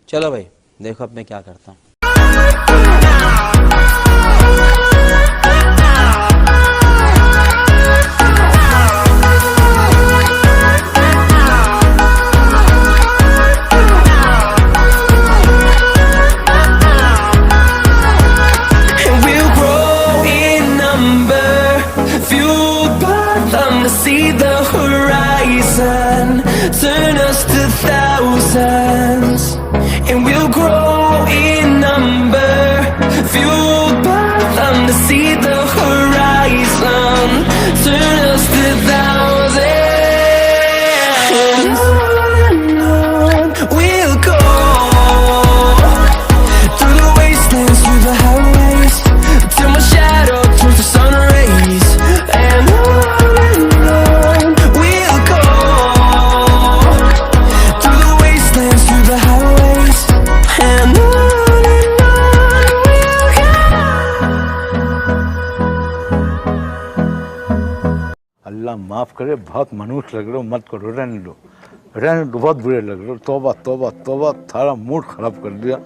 चलो भाई देखो अब मैं क्या करता हूँ। See the horizon, turn us to thousands, and we'll grow in number, fueled by them to see the horizon, turn us to thousands, and on we'll go, through the wastelands, through the highways, till my shadow turns to sun rays, and on अल्लाह माफ़ करे, बहुत मनुष्य लग रहे हो, मत करो, रहने दो, बहुत बुरे लग रहे हो। तौबा तौबा तौबा, थारा मूड खराब कर दिया।